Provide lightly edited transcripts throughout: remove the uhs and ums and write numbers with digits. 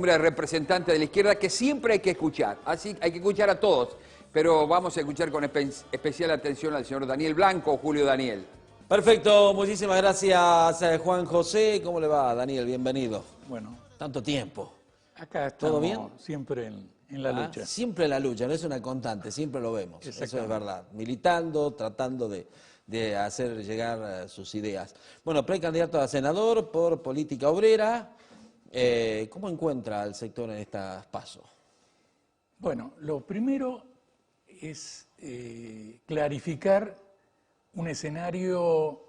hombre representante de la izquierda que siempre hay que escuchar. Así hay que escuchar a todos, pero vamos a escuchar con especial atención al señor Daniel Blanco, Julio Daniel. Perfecto, muchísimas gracias Juan José. ¿Cómo le va, Daniel? Bienvenido. Bueno, Tanto tiempo. acá ¿Todo estamos bien? siempre en la lucha. Siempre la lucha, no es una constante, siempre lo vemos. Eso es verdad. Militando, tratando de hacer llegar sus ideas. Bueno, precandidato a senador por Política Obrera. ¿Cómo encuentra al sector en estas pasos? Bueno, lo primero es clarificar un escenario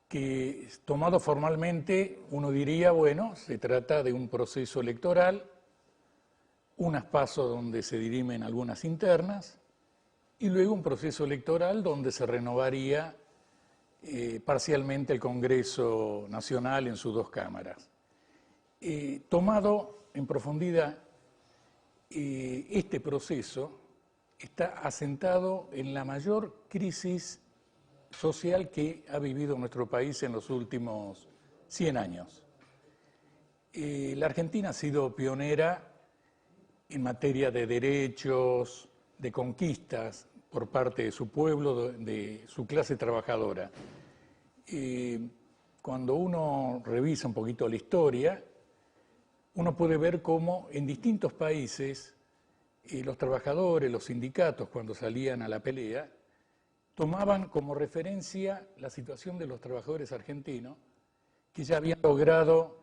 que, tomado formalmente, uno diría, bueno, se trata de un proceso electoral, unas pasos donde se dirimen algunas internas, y luego un proceso electoral donde se renovaría parcialmente el Congreso Nacional en sus dos cámaras. Tomado en profundidad, este proceso está asentado en la mayor crisis social que ha vivido nuestro país en los últimos 100 años. La Argentina ha sido pionera en materia de derechos, de conquistas por parte de su pueblo, de su clase trabajadora. Cuando uno revisa un poquito la historia, uno puede ver cómo en distintos países los trabajadores, los sindicatos, cuando salían a la pelea, tomaban como referencia la situación de los trabajadores argentinos que ya habían logrado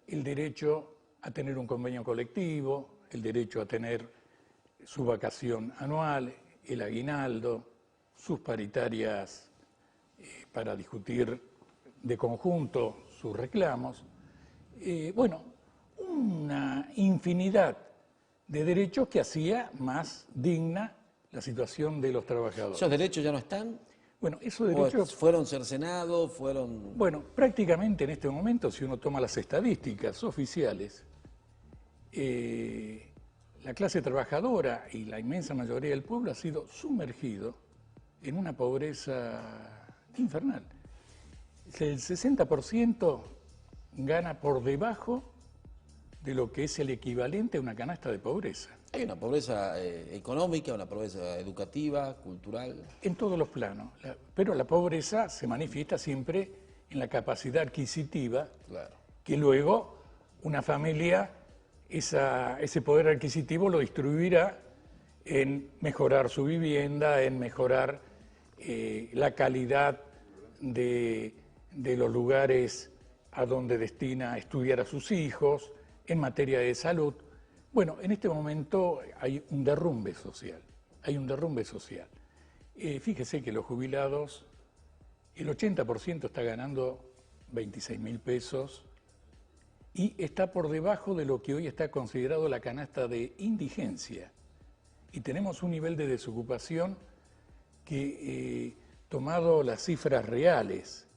el derecho a tener un convenio colectivo, el derecho a tener su vacación anual, el aguinaldo, sus paritarias para discutir de conjunto sus reclamos. Bueno, una infinidad de derechos que hacía más digna la situación de los trabajadores. ¿Esos derechos ya no están? Bueno, esos derechos ¿Fueron cercenados? Bueno, prácticamente en este momento, si uno toma las estadísticas oficiales, la clase trabajadora y la inmensa mayoría del pueblo ha sido sumergido en una pobreza infernal. El 60% gana por debajo de lo que es el equivalente a una canasta de pobreza. Hay una pobreza económica, una pobreza educativa, cultural. En todos los planos, pero la pobreza se manifiesta siempre en la capacidad adquisitiva, claro, que luego una familia ese poder adquisitivo lo distribuirá en mejorar su vivienda, en mejorar la calidad de los lugares a donde destina a estudiar a sus hijos, en materia de salud. Bueno, en este momento hay un derrumbe social, fíjese que los jubilados, el 80% está ganando 26.000 pesos y está por debajo de lo que hoy está considerado la canasta de indigencia. Y tenemos un nivel de desocupación que, tomado las cifras reales,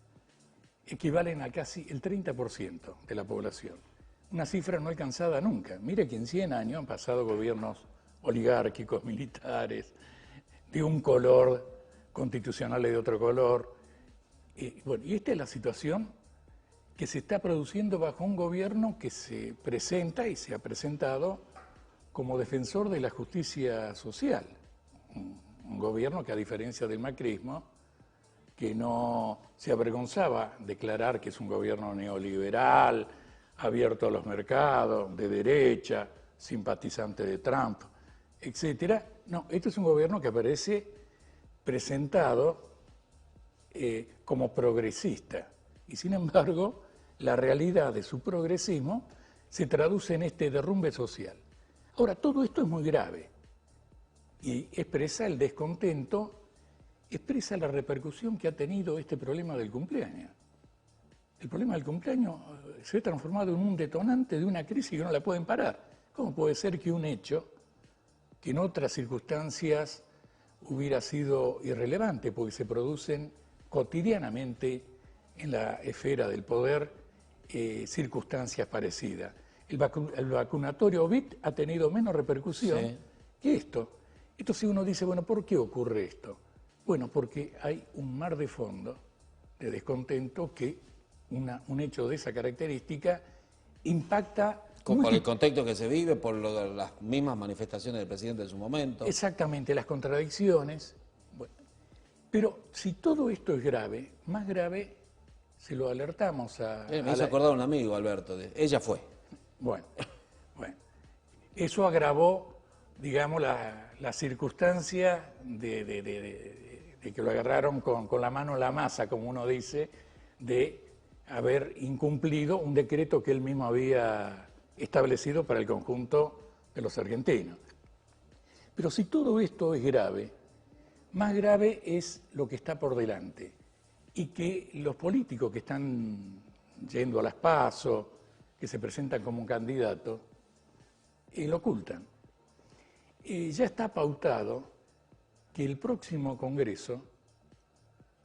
equivalen a casi el 30% de la población. Una cifra no alcanzada nunca. Mire que en 100 años han pasado gobiernos oligárquicos, militares, de un color, constitucionales de otro color. Bueno, y esta es la situación que se está produciendo bajo un gobierno que se presenta y se ha presentado como defensor de la justicia social. Un gobierno que, a diferencia del macrismo, que no se avergonzaba declarar que es un gobierno neoliberal, abierto a los mercados, de derecha, simpatizante de Trump, etc. No, este es un gobierno que aparece presentado como progresista. Y sin embargo, la realidad de su progresismo se traduce en este derrumbe social. Ahora, todo esto es muy grave y expresa el descontento, expresa la repercusión que ha tenido este problema del cumpleaños. El problema del cumpleaños se ha transformado en un detonante de una crisis que no la pueden parar. ¿Cómo puede ser que un hecho que en otras circunstancias hubiera sido irrelevante, porque se producen cotidianamente en la esfera del poder circunstancias parecidas? El vacunatorio COVID ha tenido menos repercusión que esto. Entonces uno dice, bueno, ¿por qué ocurre esto? Bueno, porque hay un mar de fondo de descontento que un hecho de esa característica impacta Por el contexto que se vive, por las mismas manifestaciones del presidente en su momento. Exactamente, las contradicciones. Bueno, pero si todo esto es grave, más grave, se lo alertamos Me hizo acordar un amigo, Alberto, ella fue. Bueno, eso agravó, digamos, la circunstancia de que lo agarraron con la mano en la masa, como uno dice, de haber incumplido un decreto que él mismo había establecido para el conjunto de los argentinos. Pero si todo esto es grave, más grave es lo que está por delante y que los políticos que están yendo a las PASO, que se presentan como un candidato, lo ocultan. Ya está pautado que el próximo Congreso,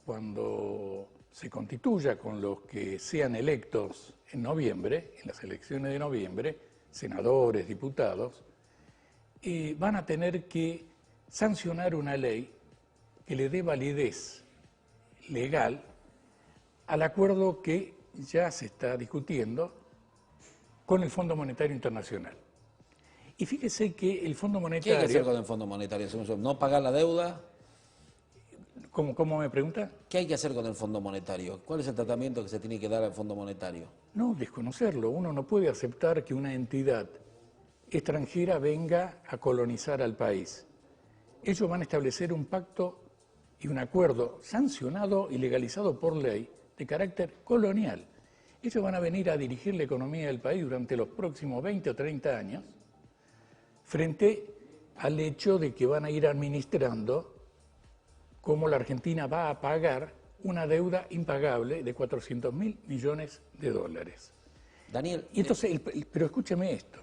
cuando se constituya con los que sean electos en noviembre, en las elecciones de noviembre, senadores, diputados, van a tener que sancionar una ley que le dé validez legal al acuerdo que ya se está discutiendo con el Fondo Monetario Internacional. Y fíjese que el Fondo Monetario... ¿Qué hay que hacer con el Fondo Monetario? ¿No pagar la deuda? ¿Cómo me pregunta? ¿Qué hay que hacer con el Fondo Monetario? ¿Cuál es el tratamiento que se tiene que dar al Fondo Monetario? No, desconocerlo. Uno no puede aceptar que una entidad extranjera venga a colonizar al país. Ellos van a establecer un pacto y un acuerdo sancionado y legalizado por ley de carácter colonial. Ellos van a venir a dirigir la economía del país durante los próximos 20 o 30 años frente al hecho de que van a ir administrando cómo la Argentina va a pagar una deuda impagable de 400.000 millones de dólares. Daniel... Y entonces, pero escúcheme esto,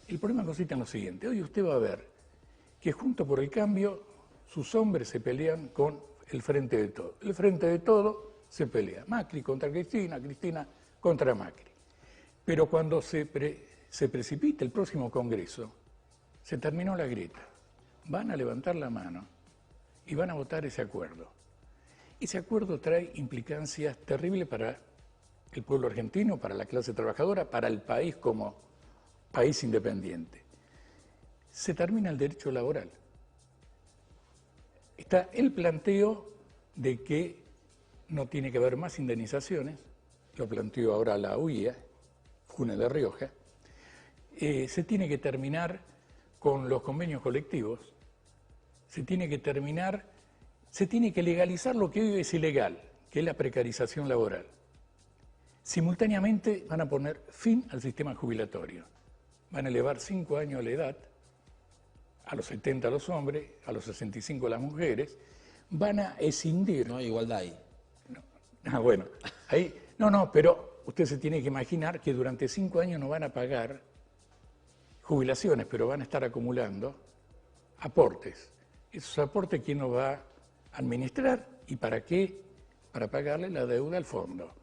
el problema consiste en lo siguiente. Hoy usted va a ver que Juntos por el Cambio, sus hombres se pelean con el Frente de Todo. El Frente de Todo se pelea, Macri contra Cristina, Cristina contra Macri. Pero cuando se precipite el próximo Congreso, se terminó la grieta. Van a levantar la mano y van a votar ese acuerdo. Ese acuerdo trae implicancias terribles para el pueblo argentino, para la clase trabajadora, para el país como país independiente. Se termina el derecho laboral. Está el planteo de que no tiene que haber más indemnizaciones, lo planteó ahora la UIA, Junta de Rioja. Se tiene que terminar con los convenios colectivos, se tiene que legalizar lo que hoy es ilegal, que es la precarización laboral. Simultáneamente van a poner fin al sistema jubilatorio. Van a elevar 5 años la edad, a los 70 los hombres, a los 65 las mujeres. Van a escindir... No hay igualdad ahí. No, bueno, ahí... No, pero usted se tiene que imaginar que durante 5 años no van a pagar jubilaciones, pero van a estar acumulando aportes. Esos aportes, ¿quién los va a administrar y para qué? Para pagarle la deuda al fondo.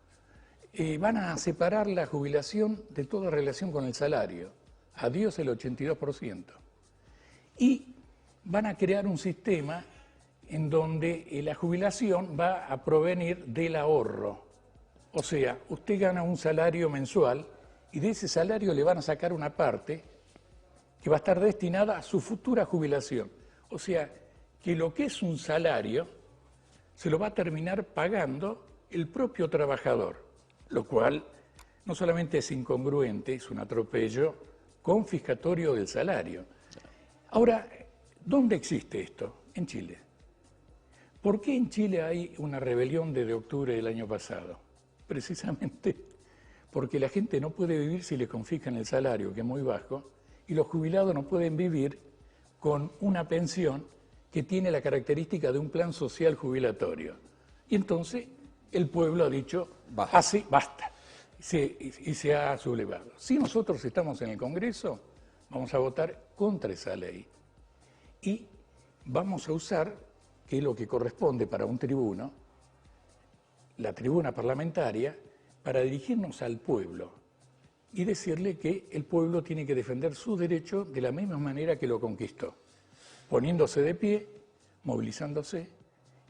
Van a separar la jubilación de toda relación con el salario. Adiós el 82%. Y van a crear un sistema en donde la jubilación va a provenir del ahorro. O sea, usted gana un salario mensual y de ese salario le van a sacar una parte que va a estar destinada a su futura jubilación. O sea, que lo que es un salario se lo va a terminar pagando el propio trabajador, lo cual no solamente es incongruente, es un atropello confiscatorio del salario. Ahora, ¿dónde existe esto? En Chile. ¿Por qué en Chile hay una rebelión desde octubre del año pasado? Precisamente porque la gente no puede vivir si le confiscan el salario, que es muy bajo, y los jubilados no pueden vivir con una pensión que tiene la característica de un plan social jubilatorio. Y entonces el pueblo ha dicho, así, basta, y se ha sublevado. Si nosotros estamos en el Congreso, vamos a votar contra esa ley y vamos a usar, que es lo que corresponde para un tribuno, la tribuna parlamentaria, para dirigirnos al pueblo y decirle que el pueblo tiene que defender sus derechos de la misma manera que lo conquistó, poniéndose de pie, movilizándose,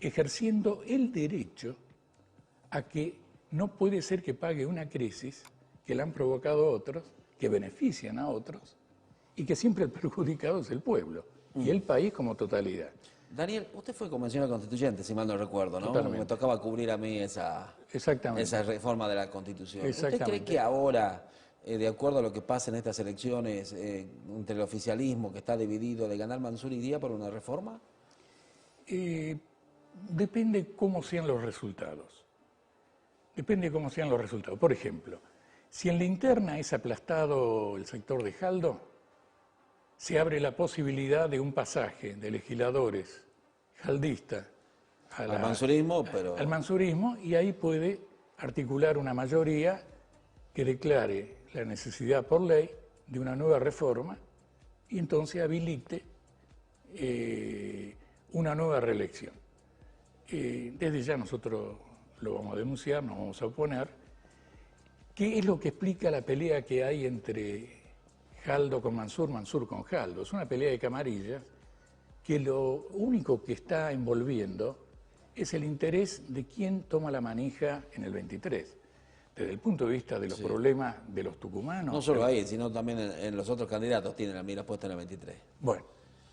ejerciendo el derecho a que no puede ser que pague una crisis que la han provocado otros que benefician a otros y que siempre el perjudicado es el pueblo y el país como totalidad. Daniel, usted fue convencional constituyente, si mal no recuerdo, ¿no? Totalmente. Me tocaba cubrir a mí esa reforma de la Constitución. ¿Usted cree que ahora, de acuerdo a lo que pasa en estas elecciones, entre el oficialismo que está dividido, de ganar Mansur iría por una reforma? Depende cómo sean los resultados. Depende cómo sean los resultados. Por ejemplo, si en la interna es aplastado el sector de Jaldo, se abre la posibilidad de un pasaje de legisladores jaldistas al mansurismo, al mansurismo, y ahí puede articular una mayoría que declare la necesidad por ley de una nueva reforma y entonces habilite una nueva reelección. Desde ya nosotros lo vamos a denunciar, nos vamos a oponer. ¿Qué es lo que explica la pelea que hay entre Jaldo con Mansur, Mansur con Jaldo? Es una pelea de camarillas que lo único que está envolviendo es el interés de quién toma la manija en el 23. Desde el punto de vista de los problemas de los tucumanos. No solo ahí, sino también en los otros candidatos tienen la mira puesta en el 23. Bueno,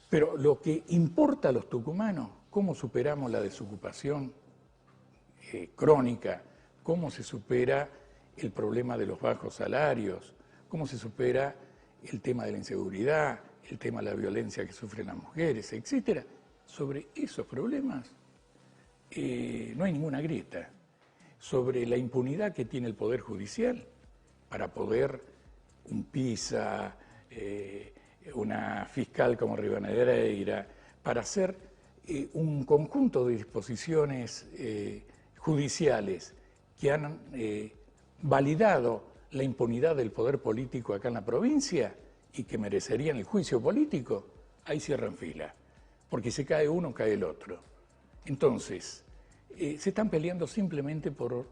pero lo que importa a los tucumanos, cómo superamos la desocupación crónica, cómo se supera el problema de los bajos salarios, cómo se supera el tema de la inseguridad, el tema de la violencia que sufren las mujeres, etcétera. Sobre esos problemas no hay ninguna grieta. Sobre la impunidad que tiene el Poder Judicial para poder un Pisa, una fiscal como Rivadeneira, para hacer un conjunto de disposiciones judiciales que han validado la impunidad del poder político acá en la provincia y que merecerían el juicio político, ahí cierran fila, porque si cae uno, cae el otro. Entonces, se están peleando simplemente por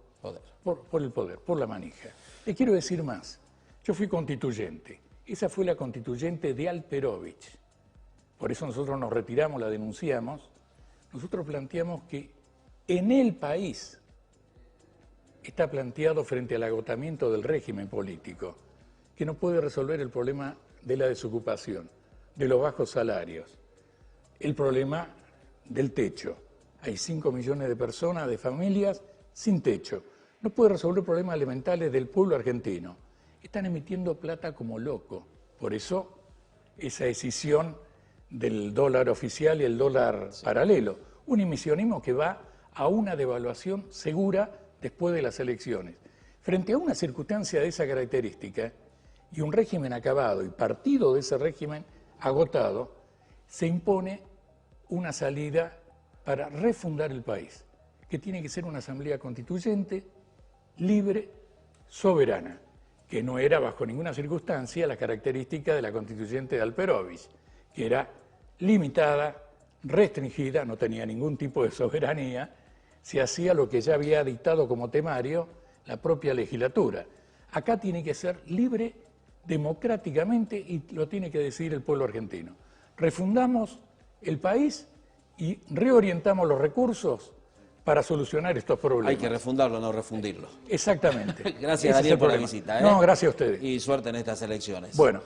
el poder, por la manija. Les quiero decir más, yo fui constituyente, esa fue la constituyente de Alperovich, por eso nosotros nos retiramos, la denunciamos, nosotros planteamos que en el país está planteado frente al agotamiento del régimen político, que no puede resolver el problema de la desocupación, de los bajos salarios, el problema del techo. Hay 5 millones de personas, de familias, sin techo. No puede resolver problemas elementales del pueblo argentino. Están emitiendo plata como loco. Por eso, esa decisión del dólar oficial y el dólar paralelo. Un emisionismo que va a una devaluación segura después de las elecciones. Frente a una circunstancia de esa característica y un régimen acabado y partido de ese régimen agotado, se impone una salida para refundar el país, que tiene que ser una asamblea constituyente, libre, soberana, que no era bajo ninguna circunstancia la característica de la constituyente de Alperovich, que era limitada, restringida, no tenía ningún tipo de soberanía, se hacía lo que ya había dictado como temario la propia legislatura. Acá tiene que ser libre democráticamente y lo tiene que decidir el pueblo argentino. Refundamos el país y reorientamos los recursos para solucionar estos problemas. Hay que refundarlo, no refundirlo. Exactamente. Gracias, Daniel, por la visita. No, gracias a ustedes. Y suerte en estas elecciones. Bueno.